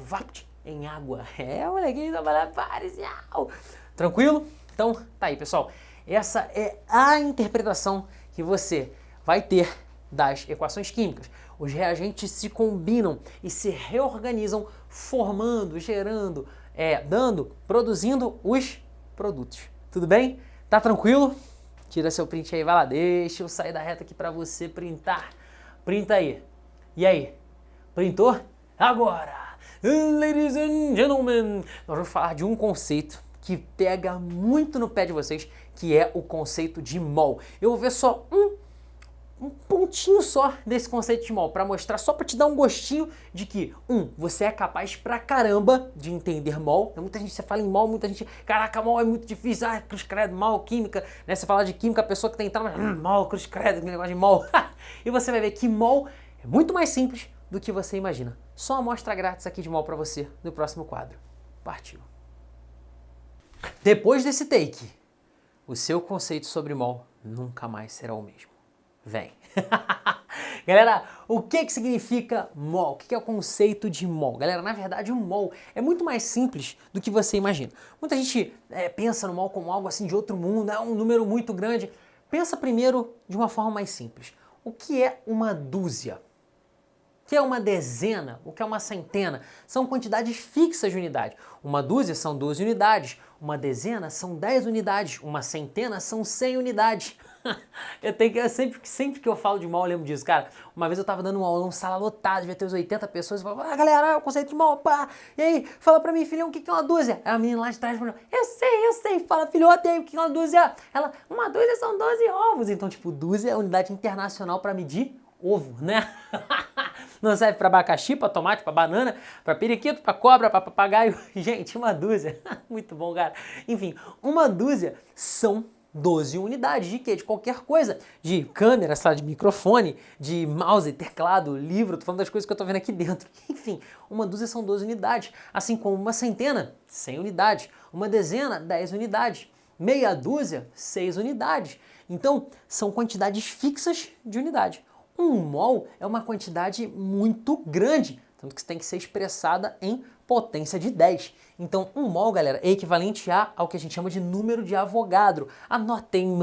em água. É, molequinho, trabalhar parcial. Tranquilo? Então, tá aí, pessoal. Essa é a interpretação que você vai ter das equações químicas. Os reagentes se combinam e se reorganizam, formando, gerando, produzindo os produtos. Tudo bem? Tá tranquilo? Tira seu print aí, vai lá. Deixa eu sair da reta aqui para você printar. Printa aí. E aí? Printou? Agora! Ladies and gentlemen, nós vamos falar de um conceito que pega muito no pé de vocês, que é o conceito de mol. Eu vou ver só um pontinho só desse conceito de mol, para mostrar, só para te dar um gostinho de que, você é capaz pra caramba de entender mol. Muita gente, você fala em mol, muita gente, caraca, mol é muito difícil, cruz credo, mol, química, né? Você fala de química, a pessoa que tem entrado, mol, cruz credo, aquele negócio de mol. E você vai ver que mol é muito mais simples do que você imagina. Só uma amostra grátis aqui de mol para você no próximo quadro. Partiu. Depois desse take, o seu conceito sobre mol nunca mais será o mesmo. Vem. Galera, o que significa mol? O que é o conceito de mol? Galera, na verdade, o mol é muito mais simples do que você imagina. Muita gente pensa no mol como algo assim de outro mundo, é um número muito grande. Pensa primeiro de uma forma mais simples. O que é uma dúzia? O que é uma dezena? O que é uma centena? São quantidades fixas de unidade. Uma dúzia são 12 unidades, uma dezena são 10 unidades, uma centena são 100 unidades. Sempre que eu falo de mol, eu lembro disso, cara. Uma vez eu tava dando uma aula numa sala lotada, devia ter uns 80 pessoas, e falava, galera, o conceito de mol, pá. E aí, fala pra mim, filhão, o que é uma dúzia? Aí a menina lá de trás falou, eu sei, fala, filhote, aí, o que é uma dúzia? Ela, uma dúzia são 12 ovos. Então, tipo, dúzia é a unidade internacional pra medir ovo, né? Não serve para abacaxi, para tomate, para banana, para periquito, para cobra, para papagaio. Gente, uma dúzia. Muito bom, cara. Enfim, uma dúzia são 12 unidades de quê? De qualquer coisa. De câmera, sala de microfone, de mouse, teclado, livro. Tô falando das coisas que eu tô vendo aqui dentro. Enfim, uma dúzia são 12 unidades. Assim como uma centena, 100 unidades. Uma dezena, 10 unidades. Meia dúzia, 6 unidades. Então, são quantidades fixas de unidade. Um mol é uma quantidade muito grande, tanto que tem que ser expressada em potência de 10. Então, 1 mol, galera, é equivalente ao que a gente chama de número de Avogadro. Anotem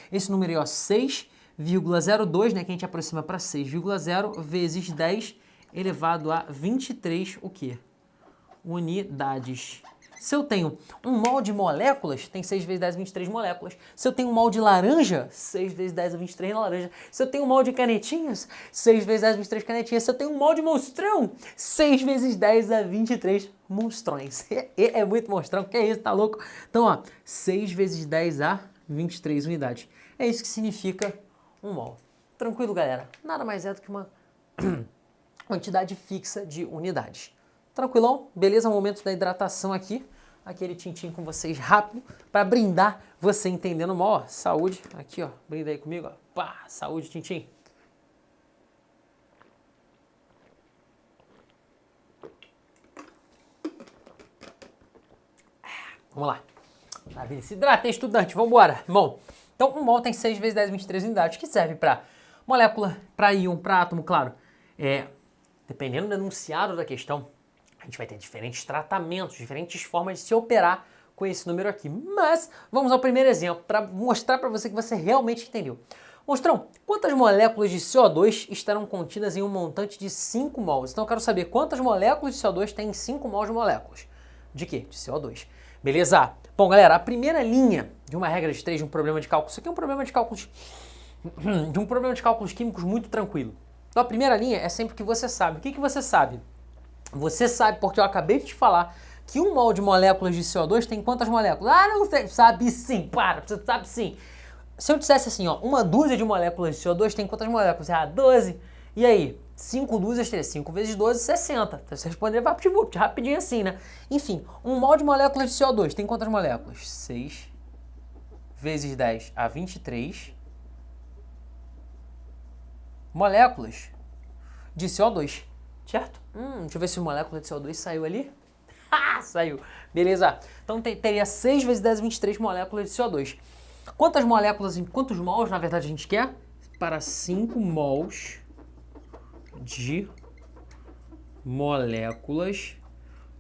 esse número aí, ó, 6,02, né, que a gente aproxima para 6,0 vezes 10 elevado a 23, o quê? Unidades. Se eu tenho 1 mol de moléculas, tem 6 vezes 10 a 23 moléculas. Se eu tenho 1 mol de laranja, 6 vezes 10 a 23 laranja. Se eu tenho 1 mol de canetinhas, 6 vezes 10 a 23 canetinhas. Se eu tenho 1 mol de monstrão, 6 vezes 10 a 23 monstrões. É muito monstrão, que é isso, tá louco? Então, ó, 6 vezes 10 a 23 unidades. É isso que significa 1 mol. Tranquilo, galera? Nada mais é do que uma quantidade fixa de unidades. Tranquilão? Beleza? Momento da hidratação aqui. Aquele tintim com vocês rápido para brindar você entendendo mal. Ó, saúde. Aqui, ó. Brinda aí comigo, ó. Pá, saúde, tintim. Vamos lá. Maravilha. Se hidrata, estudante. Vamos embora. Bom, então 1 mol tem 6 vezes 10 a 23 unidades, que serve para molécula, para íon, para átomo, claro. Dependendo do enunciado da questão, a gente vai ter diferentes tratamentos, diferentes formas de se operar com esse número aqui. Mas vamos ao primeiro exemplo, para mostrar para você que você realmente entendeu. Monstrão, quantas moléculas de CO2 estarão contidas em um montante de 5 mols? Então eu quero saber quantas moléculas de CO2 tem 5 mols de moléculas. De quê? De CO2. Beleza? Bom, galera, a primeira linha de uma regra de 3 de um problema de cálculo, isso aqui é um problema de cálculos, químicos muito tranquilo. Então a primeira linha é sempre o que você sabe. O que você sabe? Você sabe, porque eu acabei de te falar, que 1 mol de moléculas de CO2 tem quantas moléculas? Ah, não sei. Sabe sim, você sabe sim. Se eu dissesse assim, ó, 1 dúzia de moléculas de CO2 tem quantas moléculas? 12. E aí? 5 dúzias, 5 vezes 12, 60. Então você responderia vapt-vupt, rapidinho assim, né? Enfim, 1 mol de moléculas de CO2 tem quantas moléculas? 6 vezes 10 a 23 moléculas de CO2. Certo? Deixa eu ver se a molécula de CO2 saiu ali. Saiu. Beleza. Então teria 6 vezes 10 a 23 moléculas de CO2. Quantas moléculas, quantos mols, na verdade, a gente quer? Para 5 mols de moléculas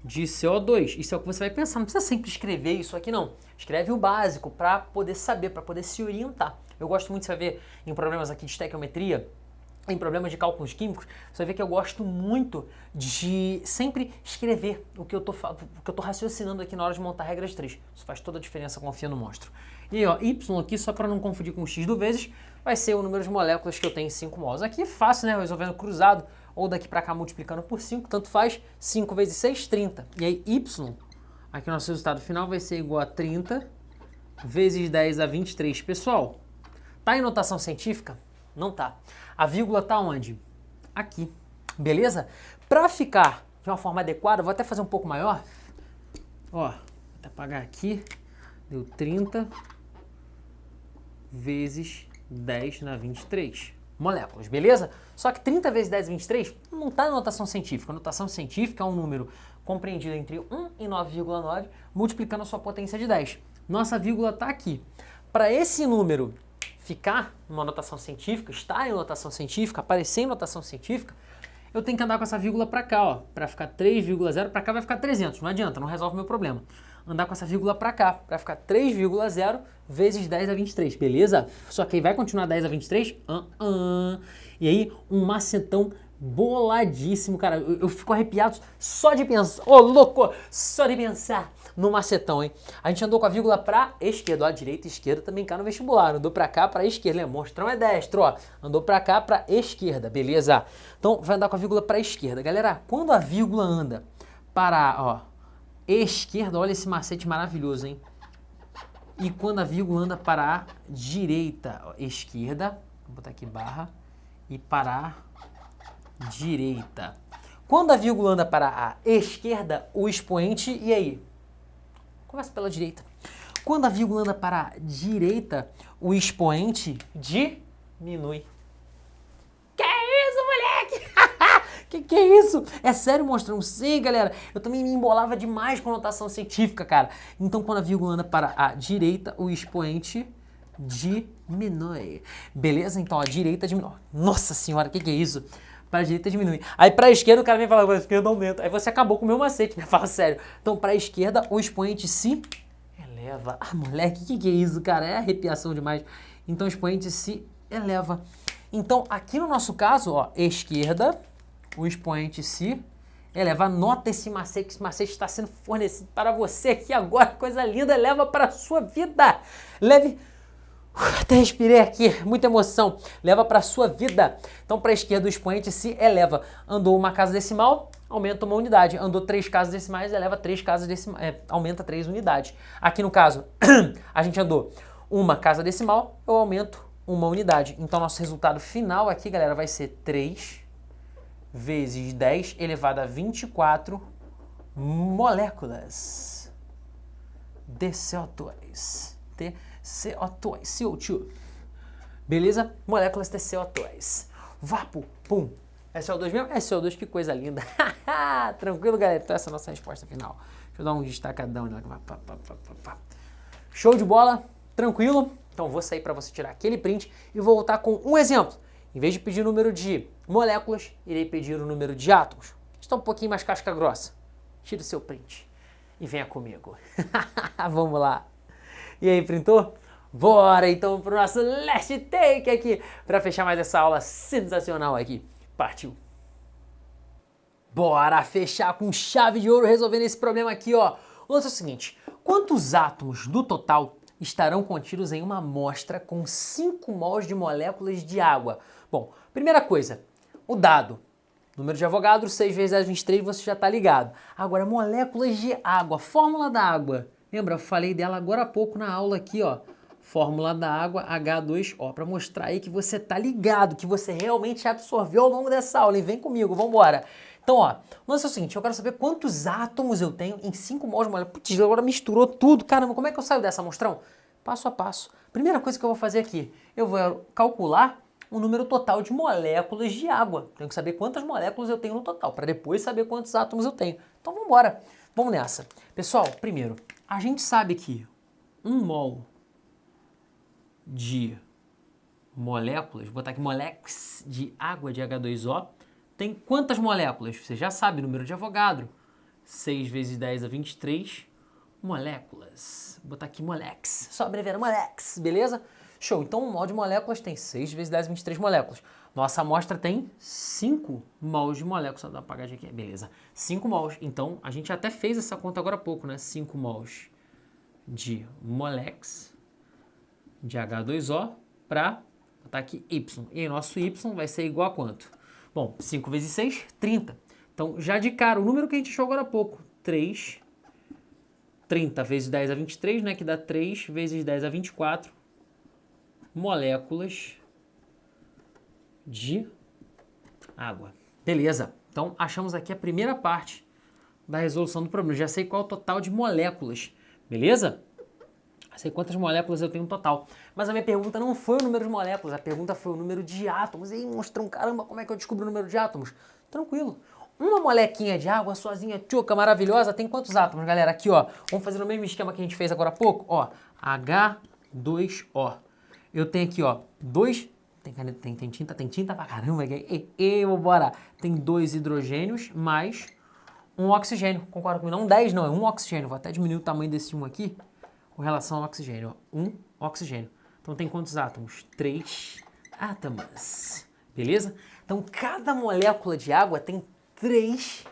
de CO2. Isso é o que você vai pensar. Não precisa sempre escrever isso aqui, não. Escreve o básico para poder saber, para poder se orientar. Eu gosto muito, você vai ver, em problemas aqui de estequiometria, em problemas de cálculos químicos, você vai ver que eu gosto muito de sempre escrever o que eu tô raciocinando aqui na hora de montar regras 3. Isso faz toda a diferença, confia no monstro. E ó, Y aqui, só para não confundir com o X do vezes, vai ser o número de moléculas que eu tenho em 5 mols. Aqui é fácil, né? Resolvendo cruzado, ou daqui para cá multiplicando por 5, tanto faz. 5 vezes 6, 30. E aí Y, aqui o nosso resultado final vai ser igual a 30 vezes 10 a 23. Pessoal, tá em notação científica? Não tá. A vírgula tá onde? Aqui. Beleza? Para ficar de uma forma adequada, vou até fazer um pouco maior. Ó, vou até apagar aqui. Deu 30 vezes 10 na 23 moléculas, beleza? Só que 30 vezes 10 na 23 não está na notação científica. A notação científica é um número compreendido entre 1 e 9,9, multiplicando a sua potência de 10. Nossa vírgula está aqui. Para esse número ficar numa notação científica, estar em notação científica, aparecer em notação científica, eu tenho que andar com essa vírgula para cá, ó, para ficar 3,0, para cá vai ficar 300, não adianta, não resolve o meu problema. Andar com essa vírgula para cá, para ficar 3,0 vezes 10 a 23, beleza? Só que aí vai continuar 10 a 23? E aí, um macetão boladíssimo, cara. Eu fico arrepiado só de pensar. Ô, louco! Só de pensar no macetão, hein? A gente andou com a vírgula pra esquerda. Ó, a direita e esquerda também cá no vestibular. Andou pra cá, pra esquerda. Monstrão é destro, ó. Andou pra cá, pra esquerda, beleza? Então, vai andar com a vírgula pra esquerda. Galera, quando a vírgula anda para, ó, esquerda, olha esse macete maravilhoso, hein? E quando a vírgula anda para a direita, ó, esquerda, vou botar aqui barra, e para a direita. Quando a vírgula anda para a esquerda, o expoente, e aí? Começa pela direita. Quando a vírgula anda para a direita, o expoente diminui. Que isso, moleque? Que é isso? É sério, monstrão? Sim, galera. Eu também me embolava demais com notação científica, cara. Então, quando a vírgula anda para a direita, o expoente diminui. Beleza? Então, a direita diminui. Nossa senhora, que é isso? Pra direita diminui. Aí pra esquerda o cara vem falar, pra esquerda aumenta. Aí você acabou com o meu macete, né? Fala sério. Então pra esquerda o expoente se eleva. Ah, moleque, que é isso, cara? É arrepiação demais. Então o expoente se eleva. Então aqui no nosso caso, ó, esquerda, o expoente se eleva. Anota esse macete está sendo fornecido para você aqui agora. Coisa linda, leva para a sua vida. Leve... Até respirei aqui, muita emoção. Leva para a sua vida. Então, para a esquerda, o expoente se eleva. Andou uma casa decimal, aumenta uma unidade. Andou 3 casas decimais, eleva 3 casas decimais, aumenta 3 unidades. Aqui no caso, a gente andou uma casa decimal, eu aumento uma unidade. Então, nosso resultado final aqui, galera, vai ser 3 vezes 10 elevado a 24 moléculas de CO2. CO2. Beleza? Moléculas de CO2. Vapo, pum. É CO2 mesmo? É CO2, que coisa linda. Tranquilo, galera? Então essa é a nossa resposta final. Deixa eu dar um destacadão. Show de bola? Tranquilo? Então vou sair para você tirar aquele print e voltar com um exemplo. Em vez de pedir o número de moléculas, irei pedir o número de átomos. Está um pouquinho mais casca grossa. Tira o seu print e venha comigo. Vamos lá. E aí, printou? Bora então pro nosso last take aqui, para fechar mais essa aula sensacional aqui. Partiu! Bora fechar com chave de ouro resolvendo esse problema aqui, ó. O lance é o seguinte, quantos átomos do total estarão contidos em uma amostra com 5 mols de moléculas de água? Bom, primeira coisa, o dado. Número de Avogadro, 6 vezes 10, 23, você já tá ligado. Agora, moléculas de água, fórmula da água. Lembra, eu falei dela agora há pouco na aula aqui, ó. Fórmula da água, H2O, para mostrar aí que você tá ligado, que você realmente absorveu ao longo dessa aula. E vem comigo, vambora. Então, ó, o lance é o seguinte, eu quero saber quantos átomos eu tenho em 5 mols de molécula. Putz, agora misturou tudo. Caramba, como é que eu saio dessa, mostrão? Passo a passo. Primeira coisa que eu vou fazer aqui, eu vou calcular o número total de moléculas de água. Tenho que saber quantas moléculas eu tenho no total, para depois saber quantos átomos eu tenho. Então, vambora. Vamos nessa. Pessoal, primeiro, a gente sabe que 1 mol de moléculas, vou botar aqui moléculas de água de H2O, tem quantas moléculas? Você já sabe, número de Avogadro. 6 vezes 10 a 23 moléculas. Vou botar aqui moleques, só abreviando moleques, beleza? Show, então 1 mol de moléculas tem 6 vezes 10 a 23 moléculas. Nossa amostra tem 5 mols de moléculas. Só dá uma apagadinha aqui, beleza. 5 mols, então a gente até fez essa conta agora há pouco, né? 5 mols de moleques de H2O para botar aqui Y. E nosso Y vai ser igual a quanto? Bom, 5 vezes 6, 30. Então, já de cara, o número que a gente achou agora há pouco, 30 vezes 10 a 23, né? Que dá 3 vezes 10 a 24 moléculas de água. Beleza. Então, achamos aqui a primeira parte da resolução do problema. Já sei qual é o total de moléculas. Beleza? Sei quantas moléculas eu tenho no total. Mas a minha pergunta não foi o número de moléculas, a pergunta foi o número de átomos. E aí, monstrão, caramba, como é que eu descubro o número de átomos? Tranquilo. Uma molequinha de água sozinha, tchuca, maravilhosa, tem quantos átomos, galera? Aqui, ó. Vamos fazer o mesmo esquema que a gente fez agora há pouco. Ó, H2O. Eu tenho aqui, ó, 2... Tem tinta pra caramba. Bora. Tem 2 hidrogênios mais 1 oxigênio. Concorda comigo? Não 10, não. É 1 oxigênio. Vou até diminuir o tamanho desse 1 aqui com relação ao oxigênio. Ó. 1 oxigênio. Então tem quantos átomos? 3 átomos. Beleza? Então cada molécula de água tem 3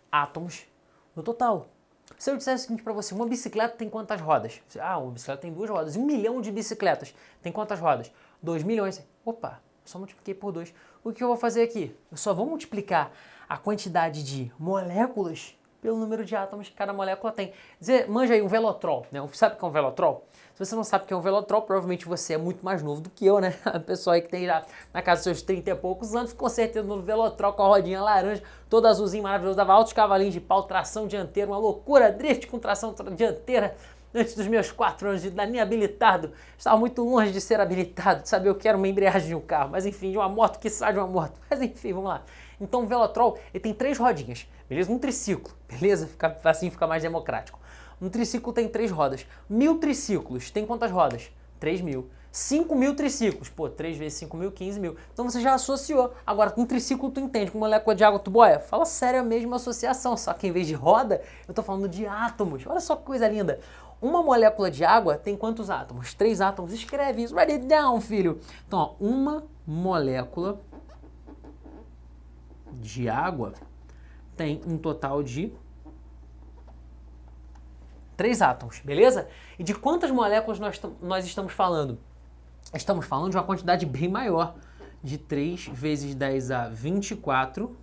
átomos no total. Se eu dissesse o seguinte pra você, uma bicicleta tem quantas rodas? Uma bicicleta tem 2 rodas. 1 milhão de bicicletas tem quantas rodas? 2 milhões. Opa, só multipliquei por 2. O que eu vou fazer aqui? Eu só vou multiplicar a quantidade de moléculas pelo número de átomos que cada molécula tem. Manja aí um velotrol, né? Sabe o que é um velotrol? Se você não sabe o que é um velotrol, provavelmente você é muito mais novo do que eu, né? A pessoa aí que tem já na casa dos seus 30 e poucos anos, com certeza no velotrol com a rodinha laranja, todo azulzinho maravilhoso, dava altos cavalinhos de pau, tração dianteira, uma loucura, drift com tração dianteira. Antes dos meus 4 anos de idade, nem habilitado. Estava muito longe de ser habilitado, de saber o que era uma embreagem de um carro. Mas enfim, de uma moto que sai de uma moto. Mas enfim, vamos lá. Então o velotrol, ele tem 3 rodinhas, beleza? Um triciclo, beleza? Assim fica mais democrático. Um triciclo tem 3 rodas. 1000 triciclos tem quantas rodas? 3000. 5 mil triciclos. Pô, 3 vezes 5 mil, 15 mil. Então você já associou. Agora, com triciclo tu entende, com molécula de água tu boia? Fala sério, a mesma associação, só que em vez de roda, eu tô falando de átomos. Olha só que coisa linda. Uma molécula de água tem quantos átomos? 3 átomos. Escreve isso, write it down, filho. Então, ó, uma molécula de água tem um total de 3 átomos, beleza? E de quantas moléculas nós estamos falando? Estamos falando de uma quantidade bem maior, de 3 vezes 10 a 24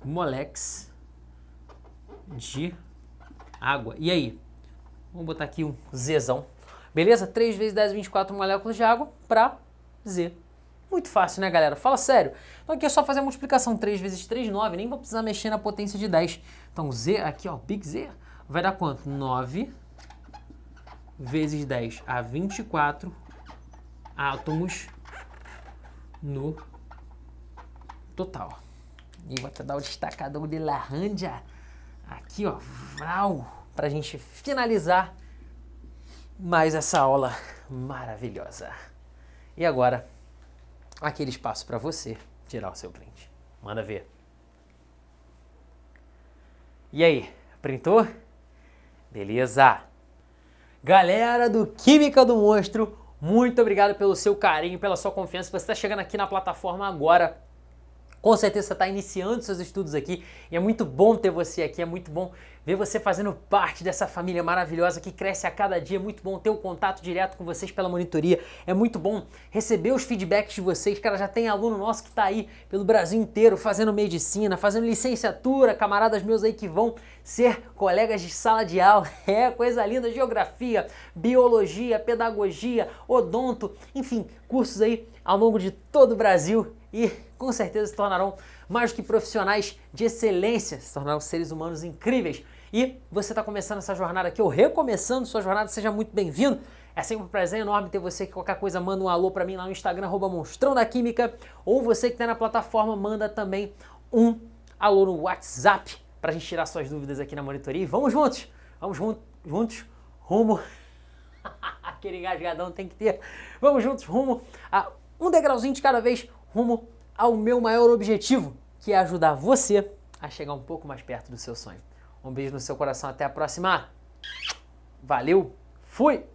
moleques de água. E aí? Vamos botar aqui um Zzão. Beleza? 3 vezes 10 a 24 moléculas de água para Z. Muito fácil, né, galera? Fala sério. Então aqui é só fazer a multiplicação. 3 vezes 3, 9. Nem vou precisar mexer na potência de 10. Então Z aqui, ó, Big Z, vai dar quanto? 9 vezes 10 a 24 átomos no total. E vou até dar o destacador de laranja aqui, ó, pra gente finalizar mais essa aula maravilhosa. E agora, aquele espaço para você tirar o seu print. Manda ver. E aí, printou? Beleza! Galera do Química do Monstro, muito obrigado pelo seu carinho, pela sua confiança. Você está chegando aqui na plataforma agora. Com certeza você está iniciando seus estudos aqui e é muito bom ter você aqui, é muito bom ver você fazendo parte dessa família maravilhosa que cresce a cada dia, é muito bom ter o contato direto com vocês pela monitoria, é muito bom receber os feedbacks de vocês. Cara, já tem aluno nosso que está aí pelo Brasil inteiro fazendo medicina, fazendo licenciatura, camaradas meus aí que vão ser colegas de sala de aula, coisa linda, geografia, biologia, pedagogia, odonto, enfim, cursos aí ao longo de todo o Brasil. E com certeza se tornarão mais do que profissionais de excelência, se tornarão seres humanos incríveis. E você está começando essa jornada aqui, ou recomeçando sua jornada, seja muito bem-vindo. É sempre um prazer enorme ter você, que qualquer coisa manda um alô para mim lá no Instagram, @monstrão da química, ou você que está na plataforma, manda também um alô no WhatsApp para a gente tirar suas dúvidas aqui na monitoria. E vamos juntos rumo, aquele engasgadão tem que ter, vamos juntos rumo a um degrauzinho de cada vez, rumo ao meu maior objetivo, que é ajudar você a chegar um pouco mais perto do seu sonho. Um beijo no seu coração, até a próxima. Valeu, fui!